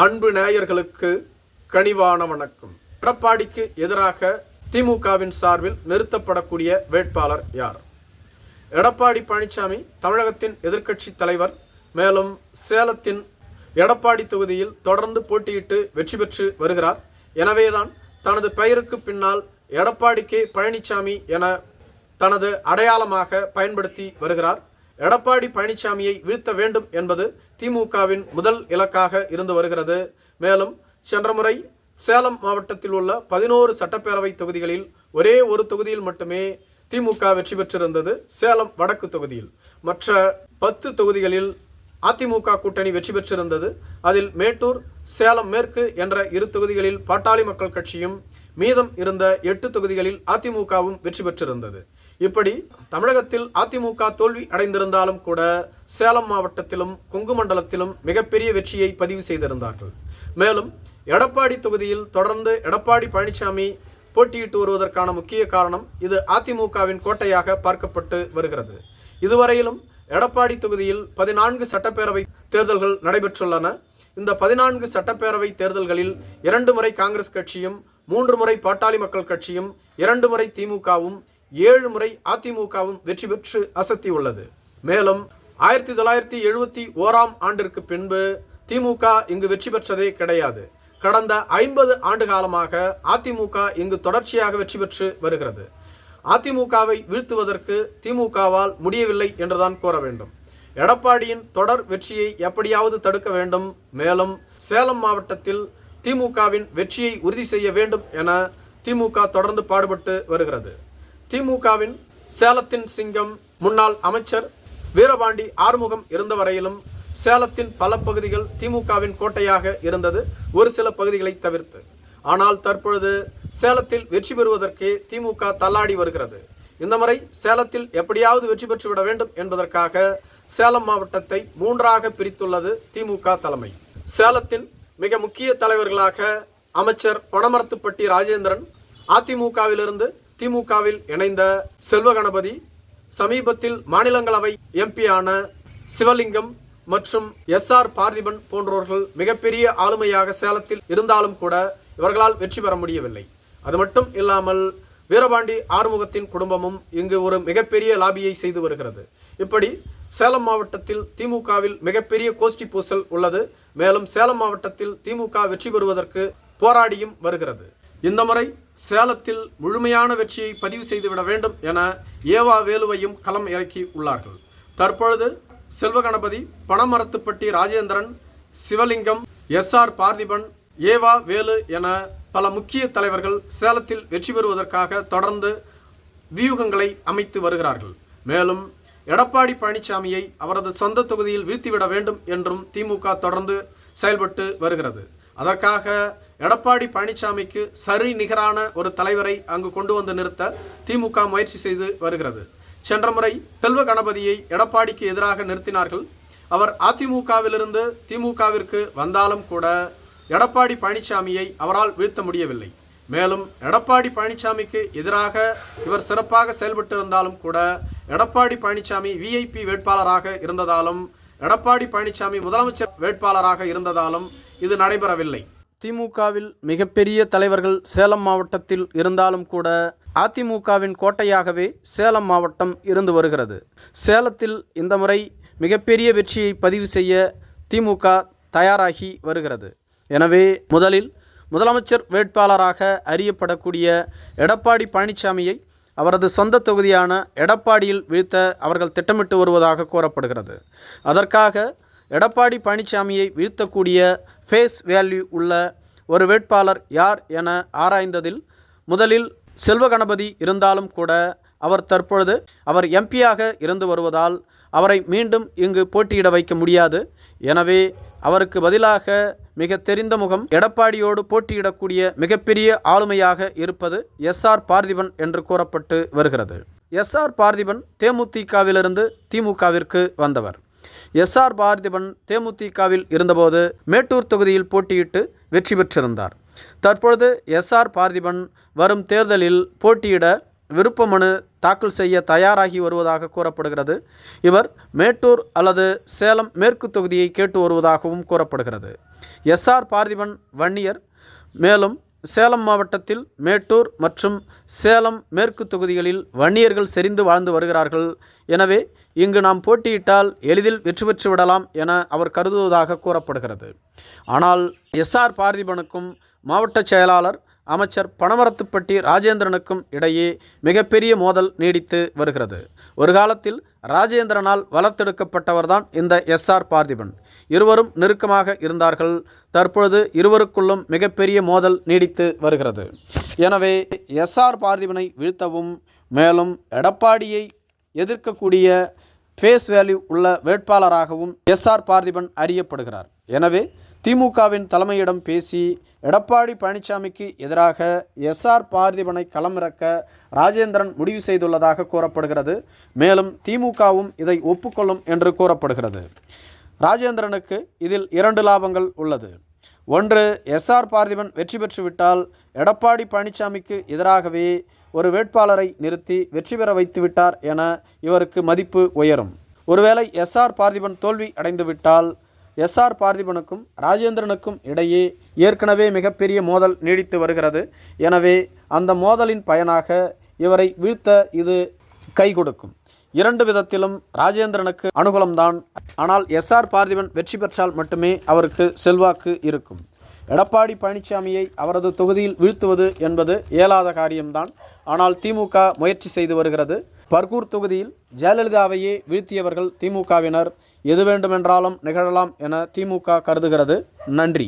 அன்பு நேயர்களுக்கு கனிவான வணக்கம். எடப்பாடிக்கு எதிராக திமுகவின் சார்பில் நிறுத்தப்படக்கூடிய வேட்பாளர் யார்? எடப்பாடி பழனிசாமி தமிழகத்தின் எதிர்க்கட்சி தலைவர். மேலும் சேலத்தின் எடப்பாடி தொகுதியில் தொடர்ந்து போட்டியிட்டு வெற்றி பெற்று வருகிறார். எனவேதான் தனது பெயருக்கு பின்னால் எடப்பாடி கே பழனிசாமி என தனது அடையாளமாக பயன்படுத்தி வருகிறார். எடப்பாடி பழனிசாமியை வீழ்த்த வேண்டும் என்பது திமுகவின் முதல் இலக்காக இருந்து வருகிறது. மேலும் சென்ற முறை சேலம் மாவட்டத்தில் உள்ள 11 சட்டப்பேரவை தொகுதிகளில் ஒரே ஒரு தொகுதியில் மட்டுமே திமுக வெற்றி பெற்றிருந்தது, சேலம் வடக்கு தொகுதியில். மற்ற 10 தொகுதிகளில் அதிமுக கூட்டணி வெற்றி பெற்றிருந்தது. அதில் மேட்டூர், சேலம் மேற்கு என்ற 2 தொகுதிகளில் பாட்டாளி மக்கள் கட்சியும், மீதம் இருந்த 8 தொகுதிகளில் அதிமுகவும் வெற்றி பெற்றிருந்தது. இப்படி தமிழகத்தில் அதிமுக தோல்வி அடைந்திருந்தாலும் கூட சேலம் மாவட்டத்திலும் கொங்கு மண்டலத்திலும் மிகப்பெரிய வெற்றியை பதிவு செய்திருந்தார்கள். மேலும் எடப்பாடி தொகுதியில் தொடர்ந்து எடப்பாடி பழனிசாமி போட்டியிட்டு வருவதற்கான முக்கிய காரணம் இது அதிமுகவின் கோட்டையாக பார்க்கப்பட்டு வருகிறது. இதுவரையிலும் எடப்பாடி தொகுதியில் 14 சட்டப்பேரவை தேர்தல்கள் நடைபெற்றுள்ளன. இந்த 14 சட்டப்பேரவை தேர்தல்களில் 2 முறை காங்கிரஸ் கட்சியும், 3 முறை பாட்டாளி மக்கள் கட்சியும், 2 முறை திமுகவும், 7 முறை அதிமுகவும் வெற்றி பெற்று அசத்தியுள்ளது. மேலும் 1971ஆம் ஆண்டிற்கு பின்பு திமுக இங்கு வெற்றி பெற்றதே கிடையாது. கடந்த 50 ஆண்டு காலமாக அதிமுக இங்கு தொடர்ச்சியாக வெற்றி பெற்று வருகிறது. அதிமுகவை வீழ்த்துவதற்கு திமுகவால் முடியவில்லை என்றுதான் கூற வேண்டும். எடப்பாடியின் தொடர் வெற்றியை எப்படியாவது தடுக்க வேண்டும். மேலும் சேலம் மாவட்டத்தில் திமுகவின் வெற்றியை உறுதி செய்ய வேண்டும் என திமுக தொடர்ந்து பாடுபட்டு வருகிறது. திமுகவின் சேலத்தின் சிங்கம் முன்னாள் அமைச்சர் வீரபாண்டி ஆறுமுகம் இருந்த வரையிலும் சேலத்தின் பல பகுதிகள் திமுகவின் கோட்டையாக இருந்தது, ஒரு சில பகுதிகளை தவிர்த்து. ஆனால் தற்பொழுது சேலத்தில் வெற்றி பெறுவதற்கு திமுக தள்ளாடி வருகிறது. இந்த முறை சேலத்தில் எப்படியாவது வெற்றி பெற்றுவிட வேண்டும் என்பதற்காக சேலம் மாவட்டத்தை 3ஆக பிரித்துள்ளது திமுக தலைமை. சேலத்தின் மிக முக்கிய தலைவர்களாக அமைச்சர் பனமரத்துப்பட்டி ராஜேந்திரன், அதிமுகவிலிருந்து திமுகவில் இணைந்த செல்வகணபதி, சமீபத்தில் மாநிலங்களவை எம்பியான சிவலிங்கம் மற்றும் SR பார்த்திபன் போன்றவர்கள் மிகப்பெரிய ஆளுமையாக சேலத்தில் இருந்தாலும் கூட இவர்களால் வெற்றி பெற முடியவில்லை. அது மட்டும் இல்லாமல் வீரபாண்டி ஆறுமுகத்தின் குடும்பமும் இங்கு ஒரு மிகப்பெரிய லாபியை செய்து வருகிறது. இப்படி சேலம் மாவட்டத்தில் திமுகவில் மிகப்பெரிய கோஷ்டி பூசல் உள்ளது. மேலும் சேலம் மாவட்டத்தில் திமுக வெற்றி பெறுவதற்கு போராடியும் வருகிறது. இந்த முறை சேலத்தில் முழுமையான வெற்றியை பதிவு செய்துவிட வேண்டும் என ஏவா வேலுவையும் களம் இறக்கி உள்ளார்கள். தற்பொழுது செல்வகணபதி, பனமரத்துப்பட்டி ராஜேந்திரன், சிவலிங்கம், SR பார்த்திபன், ஏவா வேலு என பல முக்கிய தலைவர்கள் சேலத்தில் வெற்றி பெறுவதற்காக தொடர்ந்து வியூகங்களை அமைத்து வருகிறார்கள். மேலும் எடப்பாடி பழனிசாமியை அவரது சொந்த தொகுதியில் வீழ்த்திவிட வேண்டும் என்றும் திமுக தொடர்ந்து செயல்பட்டு வருகிறது. அதற்காக எடப்பாடி பழனிசாமிக்கு சரி நிகரான ஒரு தலைவரை அங்கு கொண்டு வந்து நிறுத்த திமுக முயற்சி செய்து வருகிறது. சென்ற முறை செல்வ கணபதியை எடப்பாடிக்கு எதிராக நிறுத்தினார்கள். அவர் அதிமுகவிலிருந்து திமுகவிற்கு வந்தாலும் கூட எடப்பாடி பழனிசாமியை அவரால் வீழ்த்த முடியவில்லை. மேலும் எடப்பாடி பழனிசாமிக்கு எதிராக இவர் சிறப்பாக செயல்பட்டு இருந்தாலும் கூட எடப்பாடி பழனிசாமி VIP வேட்பாளராக இருந்ததாலும், எடப்பாடி பழனிசாமி முதலமைச்சர் வேட்பாளராக இருந்ததாலும் இது நடைபெறவில்லை. திமுகவில் மிகப்பெரிய தலைவர்கள் சேலம் மாவட்டத்தில் இருந்தாலும் கூட அதிமுகவின் கோட்டையாகவே சேலம் மாவட்டம் இருந்து வருகிறது. சேலத்தில் இந்த முறை மிகப்பெரிய வெற்றியை பதிவு செய்ய திமுக தயாராகி வருகிறது. எனவே முதலில் முதலமைச்சர் வேட்பாளராக அறியப்படக்கூடிய எடப்பாடி பழனிசாமியை அவரது சொந்த தொகுதியான எடப்பாடியில் வீழ்த்த அவர்கள் திட்டமிட்டு வருவதாக கூறப்படுகிறது. அதற்காக எடப்பாடி பழனிசாமியை வீழ்த்தக்கூடிய ஃபேஸ் வேல்யூ உள்ள ஒரு வேட்பாளர் யார் என ஆராய்ந்ததில் முதலில் செல்வகணபதி இருந்தாலும் கூட அவர் தற்பொழுது எம்பியாக இருந்து வருவதால் அவரை மீண்டும் இங்கு போட்டியிட வைக்க முடியாது. எனவே அவருக்கு பதிலாக மிக தெரிந்த முகம், எடப்பாடியோடு போட்டியிடக்கூடிய மிகப்பெரிய ஆளுமையாக இருப்பது SR பார்த்திபன் என்று கூறப்பட்டு வருகிறது. SR பார்த்திபன் தேமுதிகவிலிருந்து திமுகவிற்கு வந்தவர். SR பார்த்திபன் தேமுதிகவில் இருந்தபோது மேட்டூர் தொகுதியில் போட்டியிட்டு வெற்றி பெற்றிருந்தார். தற்பொழுது SR பார்த்திபன் வரும் தேர்தலில் போட்டியிட விருப்ப மனு தாக்கல் செய்ய தயாராகி வருவதாக கூறப்படுகிறது. இவர் மேட்டூர் அல்லது சேலம் மேற்கு தொகுதியை கேட்டு வருவதாகவும் கூறப்படுகிறது. எஸ்ஆர் பார்த்திபன் வன்னியர். மேலும் சேலம் மாவட்டத்தில் மேட்டூர் மற்றும் சேலம் மேற்கு தொகுதிகளில் வன்னியர்கள் செறிந்து வாழ்ந்து வருகிறார்கள். எனவே இங்கு நாம் போட்டியிட்டால் எளிதில் வெற்றி பெற்று விடலாம் என அவர் கருதுவதாக கூறப்படுகிறது. ஆனால் எஸ்ஆர் பார்த்திபனுக்கும் மாவட்ட செயலாளர் அமைச்சர் பனமரத்துப்பட்டி ராஜேந்திரனுக்கும் இடையே மிகப்பெரிய மோதல் நீடித்து வருகிறது. ஒரு காலத்தில் ராஜேந்திரனால் வளர்த்தெடுக்கப்பட்டவர்தான் இந்த எஸ்ஆர் பார்த்திபன். இருவரும் நெருக்கமாக இருந்தார்கள். தற்பொழுது இருவருக்குள்ளும் மிகப்பெரிய மோதல் நீடித்து வருகிறது. எனவே எஸ்ஆர் பார்த்திபனை வீழ்த்தவும் மேலும் எடப்பாடியை எதிர்க்கக்கூடிய ஃபேஸ் வேல்யூ உள்ள வேட்பாளராகவும் எஸ்ஆர் பார்த்திபன் அறியப்படுகிறார். எனவே திமுகவின் தலைமையிடம் பேசி எடப்பாடி பழனிசாமிக்கு எதிராக எஸ்ஆர் பார்த்திபனை களமிறக்க ராஜேந்திரன் முடிவு செய்துள்ளதாக கூறப்படுகிறது. மேலும் திமுகவும் இதை ஒப்புக்கொள்ளும் என்று கூறப்படுகிறது. ராஜேந்திரனுக்கு இதில் 2 லாபங்கள் உள்ளது. ஒன்று, எஸ்ஆர் பார்த்திபன் வெற்றி பெற்றுவிட்டால் எடப்பாடி பழனிசாமிக்கு எதிராகவே ஒரு வேட்பாளரை நிறுத்தி வெற்றி பெற வைத்து விட்டார் என இவருக்கு மதிப்பு உயரும். ஒருவேளை எஸ்ஆர் பார்த்திபன் தோல்வி அடைந்துவிட்டால் எஸ்ஆர் பார்த்திபனுக்கும் ராஜேந்திரனுக்கும் இடையே ஏற்கனவே மிகப்பெரிய மோதல் நீடித்து வருகிறது. எனவே அந்த மோதலின் பயனாக இவரை வீழ்த்த இது கை கொடுக்கும். 2 விதத்திலும் ராஜேந்திரனுக்கு அனுகூலம்தான். ஆனால் எஸ்ஆர் பார்த்திபன் வெற்றி பெற்றால் மட்டுமே அவருக்கு செல்வாக்கு இருக்கும். எடப்பாடி பழனிசாமியை அவரது தொகுதியில் வீழ்த்துவது என்பது இயலாத காரியம்தான். ஆனால் திமுக முயற்சி செய்து வருகிறது. பர்கூர் தொகுதியில் ஜெயலலிதாவையே வீழ்த்தியவர்கள் திமுகவினர். எது வேண்டுமென்றாலும் நிகழலாம் என திமுக கருதுகிறது. நன்றி.